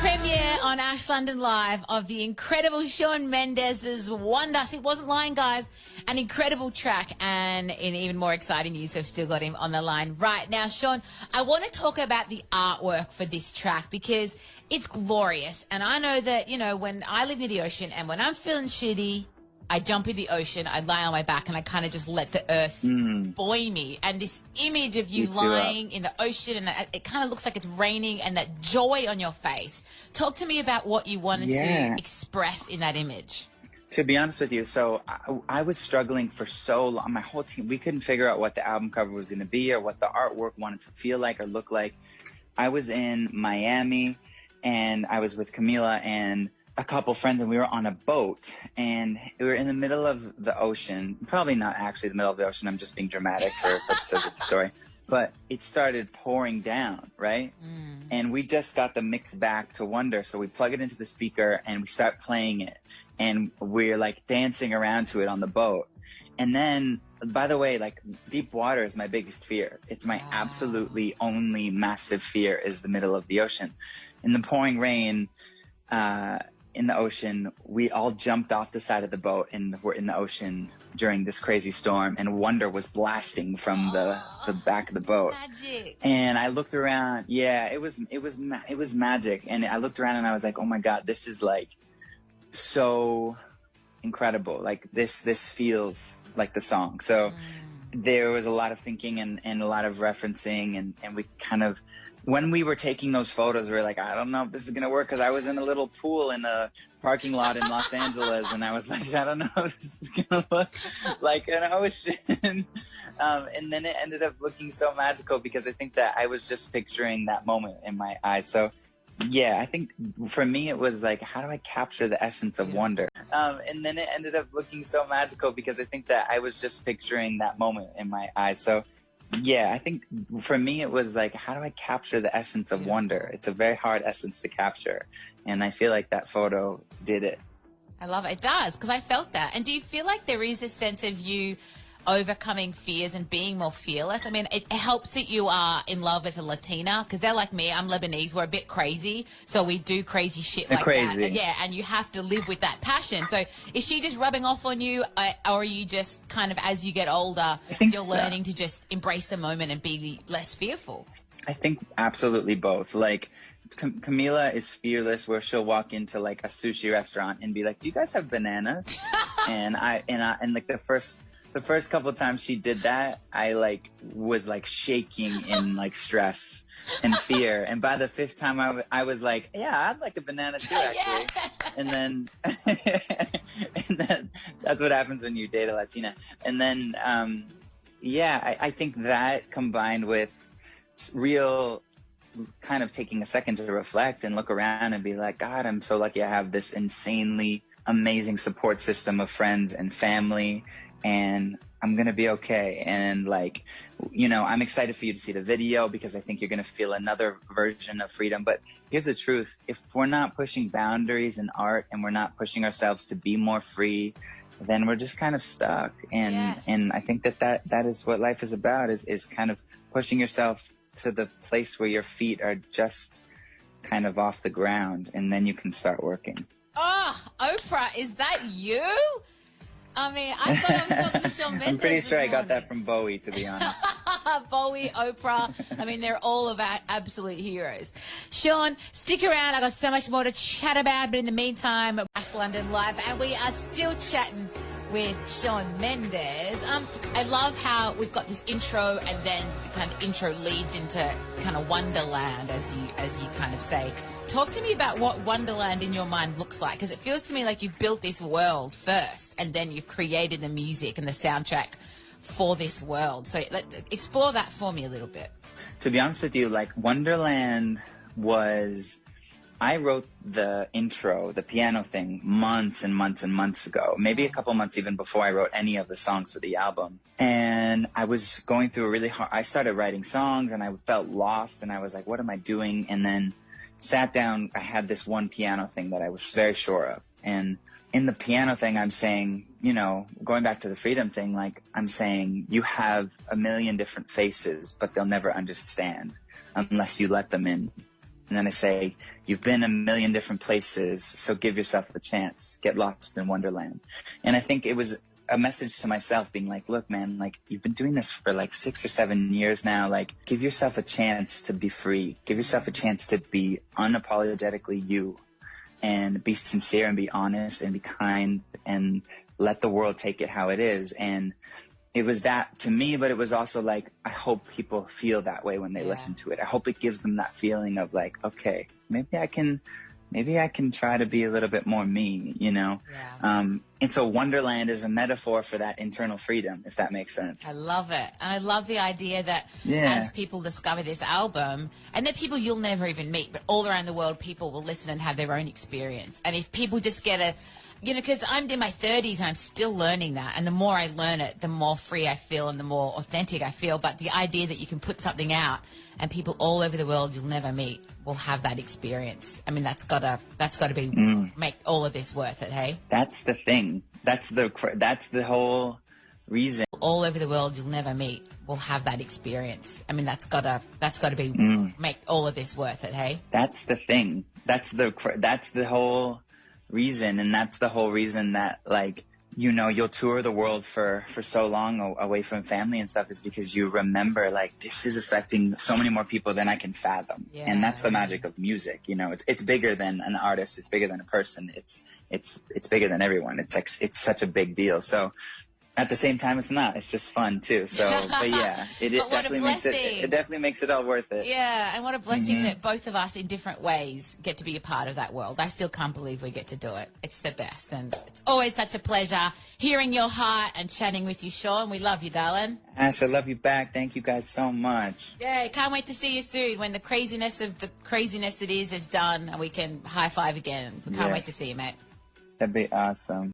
Premiere on Ash London Live of the incredible Shawn Mendes's Wonder. He wasn't lying, guys. An incredible track, and in even more exciting news, we've still got him on the line right now. Shawn, I want to talk about the artwork for this track because it's glorious. And I know that, you know, when I live near the ocean and when I'm feeling shitty, I jump in the ocean, I lie on my back, and I kind of just let the earth buoy me. And this image of you lying in the ocean, and it kind of looks like it's raining, and that joy on your face. Talk to me about what you wanted to express in that image. To be honest with you, so I was struggling for so long. My whole team, we couldn't figure out what the album cover was going to be or what the artwork wanted to feel like or look like. I was in Miami, and I was with Camila and a couple friends, and we were on a boat, and we were in the middle of the ocean. Probably not actually the middle of the ocean. I'm just being dramatic for purposes of the story. But it started pouring down, right? And we just got the mix back to Wonder. So we plug it into the speaker and we start playing it. And we're like dancing around to it on the boat. And then, by the way, like deep water is my biggest fear. It's my absolutely only massive fear is the middle of the ocean. In the pouring rain, in the ocean, we all jumped off the side of the boat and were in the ocean during this crazy storm, and Wonder was blasting from the back of the boat. Magic. And I looked around. Yeah, it was magic. And I looked around and I was like, oh my God, this is like so incredible. Like this feels like the song. So there was a lot of thinking and a lot of referencing, and we kind of, when we were taking those photos, we were like, I don't know if this is going to work, because I was in a little pool in a parking lot in Los Angeles, and I was like, I don't know if this is going to look like an ocean. And then it ended up looking so magical because I think that I was just picturing that moment in my eyes. So, yeah, I think for me it was like, how do I capture the essence of Wonder? And then it ended up looking so magical because I think that I was just picturing that moment in my eyes. So, yeah, I think for me it was like, how do I capture the essence of Wonder? It's a very hard essence to capture, and I feel like that photo did it. I love it. It does, because I felt that. And do you feel like there is a sense of you overcoming fears and being more fearless? I mean, it helps that you are in love with a Latina, because they're like me. I'm Lebanese. We're a bit crazy, so we do crazy shit like that. And yeah, and you have to live with that passion. So is she just rubbing off on you, or are you just kind of, as you get older, you're learning to just embrace the moment and be less fearful? I think absolutely both. Like, Camila is fearless, where she'll walk into like a sushi restaurant and be like, "Do you guys have bananas?" and like the first couple of times she did that, I like was like shaking in like stress and fear. And by the fifth time, I was like, "Yeah, I'd like a banana too, actually." And then, that's what happens when you date a Latina. And then, I think that combined with real kind of taking a second to reflect and look around and be like, God, I'm so lucky I have this insanely amazing support system of friends and family, and I'm going to be okay. And like, you know, I'm excited for you to see the video because I think you're going to feel another version of freedom. But here's the truth. If we're not pushing boundaries in art and we're not pushing ourselves to be more free, then we're just kind of stuck. And and I think that is what life is about, is kind of pushing yourself to the place where your feet are just kind of off the ground, and then you can start working. Oh, Oprah, is that you? I mean, I thought I was talking to Shawn Mendes. I'm pretty sure I got that from Bowie, to be honest. Bowie, Oprah. I mean, they're all of our absolute heroes. Shawn, stick around. I got so much more to chat about. But in the meantime, Ash London Live, and we are still chatting with Shawn Mendes. I love how we've got this intro, and then the kind of intro leads into kind of Wonderland, as you kind of say. Talk to me about what Wonderland in your mind looks like, because it feels to me like you've built this world first, and then you've created the music and the soundtrack for this world. So explore that for me a little bit. To be honest with you, like Wonderland was, I wrote the intro, the piano thing, months and months and months ago, maybe a couple months even before I wrote any of the songs for the album. And I was going through a really hard, I started writing songs and I felt lost, and I was like, what am I doing? And then sat down, I had this one piano thing that I was very sure of. And in the piano thing, I'm saying, you know, going back to the freedom thing, like I'm saying, you have a million different faces, but they'll never understand unless you let them in. And then I say, you've been a million different places, so give yourself a chance. Get lost in Wonderland. And I think it was a message to myself being like, look, man, like, you've been doing this for like 6 or 7 years now. Like, give yourself a chance to be free. Give yourself a chance to be unapologetically you, and be sincere and be honest and be kind and let the world take it how it is. And it was that to me, but it was also like, I hope people feel that way when they listen to it. I hope it gives them that feeling of like, okay, maybe I can try to be a little bit more me, you know? Yeah. And so Wonderland is a metaphor for that internal freedom, if that makes sense. I love it. And I love the idea that as people discover this album, and they're people you'll never even meet, but all around the world, people will listen and have their own experience. And if people just get a, you know, because I'm in my 30s and I'm still learning that. And the more I learn it, the more free I feel and the more authentic I feel. But the idea that you can put something out and people all over the world you'll never meet will have that experience. I mean, that's gotta be make all of this worth it. Hey, that's the thing. That's the whole reason. All over the world you'll never meet will have that experience. I mean, that's gotta be make all of this worth it. Hey, that's the thing. That's the whole reason, and that's the whole reason that, like, you know, you'll tour the world for so long away from family and stuff, is because you remember, like, this is affecting so many more people than I can fathom. Yeah, and that's the magic of music. You know, it's bigger than an artist. It's bigger than a person. It's bigger than everyone. It's like, it's such a big deal. So at the same time, it's not. It's just fun too. So, but yeah, it definitely makes it all worth it. Yeah, and what a blessing that both of us in different ways get to be a part of that world. I still can't believe we get to do it. It's the best, and it's always such a pleasure hearing your heart and chatting with you, Shawn. We love you, darling. Ash, I love you back. Thank you guys so much. Yeah, can't wait to see you soon when the craziness it is done and we can high five again. We can't wait to see you, mate. That'd be awesome.